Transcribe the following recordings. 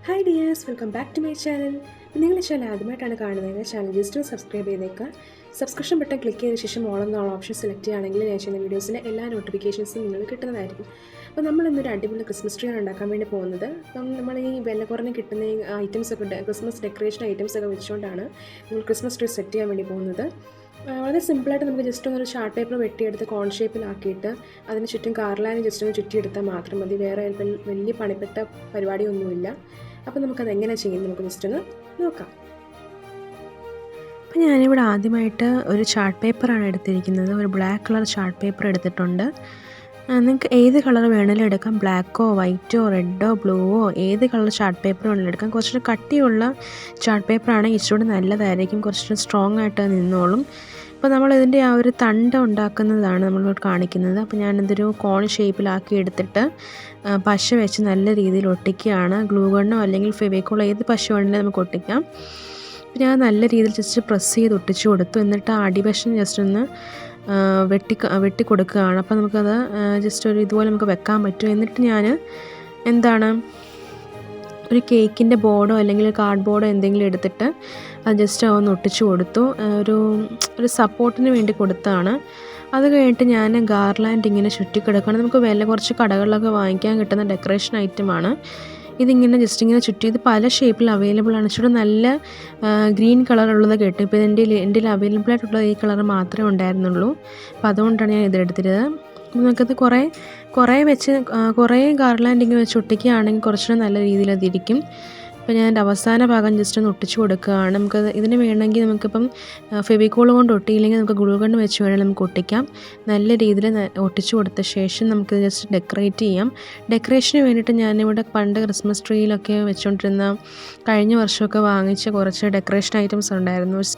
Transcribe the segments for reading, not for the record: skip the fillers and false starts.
Hi dears, welcome back to my channel. നിങ്ങൾ ഈ channel ആദ്യമായിട്ടാണ് കാണുന്നതെങ്കിൽ ചാനൽ ജസ്റ്റ് സബ്സ്ക്രൈബ് ചെയ്തേക്കുക. സബ്സ്ക്രിപ്ഷൻ ബട്ടൺ ക്ലിക്ക് ചെയ്ത ശേഷം ഓൾ എന്ന ഓപ്ഷൻ സെലക്ട് ചെയ്യുകയാണെങ്കിൽ ഞാൻ ചെയ്യുന്ന വീഡിയോസിൻ്റെ എല്ലാ നോട്ടിഫിക്കേഷൻസും നിങ്ങൾക്ക് കിട്ടുന്നതായിരിക്കും. അപ്പോൾ നമ്മൾ ഇന്നൊരു അടിപൊളി ക്രിസ്മസ് ട്രീ ആണ് ഉണ്ടാക്കാൻ വേണ്ടി പോകുന്നത്. അപ്പം നമ്മൾ ഈ വില കുറഞ്ഞ് കിട്ടുന്ന ഈ ഐറ്റംസൊക്കെ ക്രിസ്മസ് ഡെക്കറേഷൻ ഐറ്റംസൊക്കെ വെച്ചുകൊണ്ടാണ് നമ്മൾ ക്രിസ്മസ് ട്രീ സെറ്റ് ചെയ്യാൻ വേണ്ടി പോകുന്നത്. വളരെ സിമ്പിളായിട്ട് നമുക്ക് ജസ്റ്റ് ഒന്നൊരു ചാർട്ട് പേപ്പർ വെട്ടിയെടുത്ത് കോൺ ഷേപ്പിലാക്കിയിട്ട് അതിന് ചുറ്റും കാർലാനും ജസ്റ്റ് ഒന്ന് ചുറ്റിയെടുത്താൽ മാത്രം മതി. വേറെ വലിയ പണിപ്പെട്ട പരിപാടിയൊന്നുമില്ല. അപ്പോൾ നമുക്കത് എങ്ങനെ ചെയ്യും നമുക്ക് ജസ്റ്റ് ഒന്ന് നോക്കാം. അപ്പോൾ ഞാനിവിടെ ആദ്യമായിട്ട് ഒരു ചാർട്ട് പേപ്പറാണ് എടുത്തിരിക്കുന്നത്. ഒരു ബ്ലാക്ക് കളർ ചാർട്ട് പേപ്പർ എടുത്തിട്ടുണ്ട്. നിങ്ങൾക്ക് ഏത് കളർ വേണമെങ്കിലും എടുക്കാം. ബ്ലാക്കോ വൈറ്റോ റെഡോ ബ്ലൂവോ ഏത് കളർ ചാർട്ട് പേപ്പർ വേണമെങ്കിലും എടുക്കാം. കുറച്ചുകൂടി കട്ടിയുള്ള ചാർട്ട് പേപ്പറാണെങ്കിൽ ഇച്ചിരി നല്ലതായിരിക്കും. കുറച്ചുകൂടി സ്ട്രോങ് ആയിട്ട് നിന്നോളും. അപ്പോൾ നമ്മളിതിൻ്റെ ആ ഒരു തണ്ട് ഉണ്ടാക്കുന്നതാണ് നമ്മളോട് കാണിക്കുന്നത്. അപ്പോൾ ഞാനിതൊരു കോൺ ഷേപ്പിലാക്കി എടുത്തിട്ട് പശ വെച്ച് നല്ല രീതിയിൽ ഒട്ടിക്കുകയാണ്. ഗ്ലൂ ഗണ്ണോ അല്ലെങ്കിൽ ഫെവിക്കോളോ ഏത് പശ വേണമെങ്കിലും നമുക്ക് ഒട്ടിക്കാം. അപ്പോൾ ഞാൻ നല്ല രീതിയിൽ ജസ്റ്റ് പ്രസ് ചെയ്ത് ഒട്ടിച്ച് കൊടുത്തു. എന്നിട്ട് ആ അടിവശം ജസ്റ്റ് ഒന്ന് വെട്ടി കൊടുക്കുകയാണ്. അപ്പോൾ നമുക്കത് ജസ്റ്റ് ഒരു ഇതുപോലെ നമുക്ക് വെക്കാൻ പറ്റും. എന്നിട്ട് ഞാൻ ഒരു കേക്കിൻ്റെ ബോർഡോ അല്ലെങ്കിൽ കാർഡ് ബോർഡോ എന്തെങ്കിലും എടുത്തിട്ട് അത് ജസ്റ്റ് ഒന്ന് ഒട്ടിച്ച് കൊടുത്തു. ഒരു സപ്പോർട്ടിന് വേണ്ടി കൊടുത്തതാണ്. അത് കഴിഞ്ഞിട്ട് ഞാൻ ഗാർലാൻഡ് ഇങ്ങനെ ചുറ്റിക്കിടക്കുകയാണ്. നമുക്ക് കുറച്ച് കടകളിലൊക്കെ വാങ്ങിക്കാൻ കിട്ടുന്ന ഡെക്കറേഷൻ ഐറ്റമാണ്. ഇതിങ്ങനെ ജസ്റ്റ് ഇങ്ങനെ ചുറ്റി. ഇത് പല ഷേപ്പിൽ അവൈലബിൾ ആണ്. ഇച്ചിരി നല്ല ഗ്രീൻ കളറുള്ളത് കേട്ടു. ഇപ്പോൾ എൻ്റെ അവൈലബിൾ ആയിട്ടുള്ളത് ഈ കളർ മാത്രമേ ഉണ്ടായിരുന്നുള്ളൂ. അപ്പോൾ അതുകൊണ്ടാണ് ഞാൻ ഇതെടുത്തിരുന്നത്. നമുക്കത് കുറേ ഗാർലാൻഡിങ് വെച്ച് ഒട്ടിക്കുകയാണെങ്കിൽ കുറച്ചുകൂടെ നല്ല രീതിയിൽ അതിരിക്കും. അപ്പോൾ ഞാൻ അവസാന ഭാഗം ജസ്റ്റ് ഒന്ന് ഒട്ടിച്ച് കൊടുക്കുകയാണ്. നമുക്കത് ഇതിന് വേണമെങ്കിൽ നമുക്കിപ്പം ഫെവിക്കോൾ കൊണ്ട് ഒട്ടിയില്ലെങ്കിൽ നമുക്ക് ഗ്ലൂ ഗൺ വെച്ച് വേണമെങ്കിൽ നമുക്ക് ഒട്ടിക്കാം. നല്ല രീതിയിൽ ഒട്ടിച്ച് കൊടുത്ത ശേഷം നമുക്ക് ജസ്റ്റ് ഡെക്കറേറ്റ് ചെയ്യാം. ഡെക്കറേഷന് വേണ്ടിയിട്ട് ഞാനിവിടെ പണ്ട് ക്രിസ്മസ് ട്രീയിലൊക്കെ വെച്ചുകൊണ്ടിരുന്ന കഴിഞ്ഞ വർഷമൊക്കെ വാങ്ങിച്ച കുറച്ച് ഡെക്കറേഷൻ ഐറ്റംസ് ഉണ്ടായിരുന്നു. ഒരു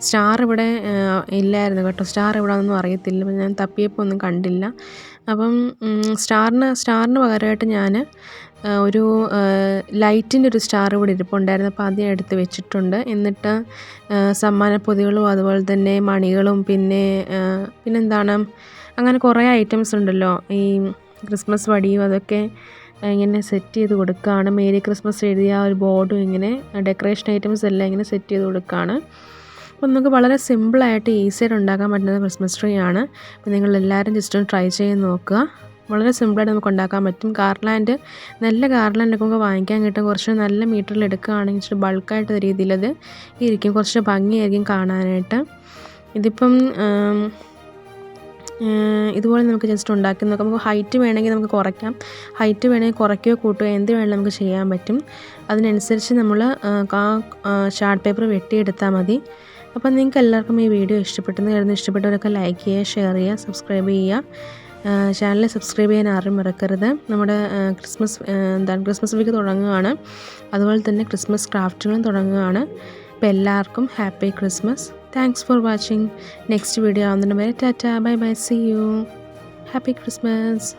സ്റ്റാർ ഇവിടെ ഇല്ലായിരുന്നു കേട്ടോ. സ്റ്റാർ ഇവിടെ ഒന്നും അറിയത്തില്ല. അപ്പം ഞാൻ തപ്പിയപ്പോൾ ഒന്നും കണ്ടില്ല. അപ്പം സ്റ്റാറിന് പകരമായിട്ട് ഞാൻ ഒരു ലൈറ്റിൻ്റെ ഒരു സ്റ്റാർ ഇവിടെ ഇരിപ്പുണ്ടായിരുന്നു. അപ്പോൾ അത് ഞാൻ എടുത്ത് വെച്ചിട്ടുണ്ട്. എന്നിട്ട് സമ്മാനപ്പൊതികളും അതുപോലെ തന്നെ മണികളും പിന്നെന്താണ് അങ്ങനെ കുറേ ഐറ്റംസ് ഉണ്ടല്ലോ. ഈ ക്രിസ്മസ് വടിയും അതൊക്കെ ഇങ്ങനെ സെറ്റ് ചെയ്ത് കൊടുക്കുകയാണ്. മേരി ക്രിസ്മസ് എഴുതിയ ഒരു ബോർഡും ഇങ്ങനെ ഡെക്കറേഷൻ ഐറ്റംസ് എല്ലാം ഇങ്ങനെ സെറ്റ് ചെയ്ത് കൊടുക്കുകയാണ്. അപ്പോൾ നമുക്ക് വളരെ സിമ്പിളായിട്ട് ഈസിയായിട്ട് ഉണ്ടാക്കാൻ പറ്റുന്ന ക്രിസ്മസ് ട്രീ ആണ്. അപ്പോൾ നിങ്ങളെല്ലാവരും ജസ്റ്റ് ഒന്ന് ട്രൈ ചെയ്ത് നോക്കുക. വളരെ സിമ്പിളായിട്ട് നമുക്ക് ഉണ്ടാക്കാൻ പറ്റും. നല്ല ഗാർലാൻഡൊക്കെ നമുക്ക് വാങ്ങിക്കാൻ കിട്ടും. കുറച്ച് നല്ല മീറ്ററിൽ എടുക്കുകയാണെങ്കിൽ ഇച്ചിരി ബൾക്കായിട്ട് രീതിയിൽ അത് ഇരിക്കും. കുറച്ച് ഭംഗിയായിരിക്കും കാണാനായിട്ട്. ഇതിപ്പം ഇതുപോലെ നമുക്ക് ജസ്റ്റ് ഉണ്ടാക്കി നോക്കാം. നമുക്ക് ഹൈറ്റ് വേണമെങ്കിൽ നമുക്ക് കുറയ്ക്കാം. ഹൈറ്റ് വേണമെങ്കിൽ കുറയ്ക്കുകയോ കൂട്ടുകയോ എന്ത് വേണമെങ്കിലും നമുക്ക് ചെയ്യാൻ പറ്റും. അതിനനുസരിച്ച് നമ്മൾ ചാർട്ട് പേപ്പർ വെട്ടിയെടുത്താൽ മതി. അപ്പോൾ നിങ്ങൾക്ക് എല്ലാവർക്കും ഈ വീഡിയോ ഇഷ്ടപ്പെട്ടവരൊക്കെ ലൈക്ക് ചെയ്യുക, ഷെയർ ചെയ്യുക, സബ്സ്ക്രൈബ് ചെയ്യുക. ചാനൽ സബ്സ്ക്രൈബ് ചെയ്യാൻ ആരും മറക്കരുത്. നമ്മുടെ ക്രിസ്മസ് വീക്ക് തുടങ്ങുകയാണ്. അതുപോലെ തന്നെ ക്രിസ്മസ് ക്രാഫ്റ്റുകളും തുടങ്ങുകയാണ്. അപ്പോൾ എല്ലാവർക്കും happy Christmas. Thanks for watching. Next video ആവുന്നതിന് വരെ tata, bye bye, see you. Happy Christmas.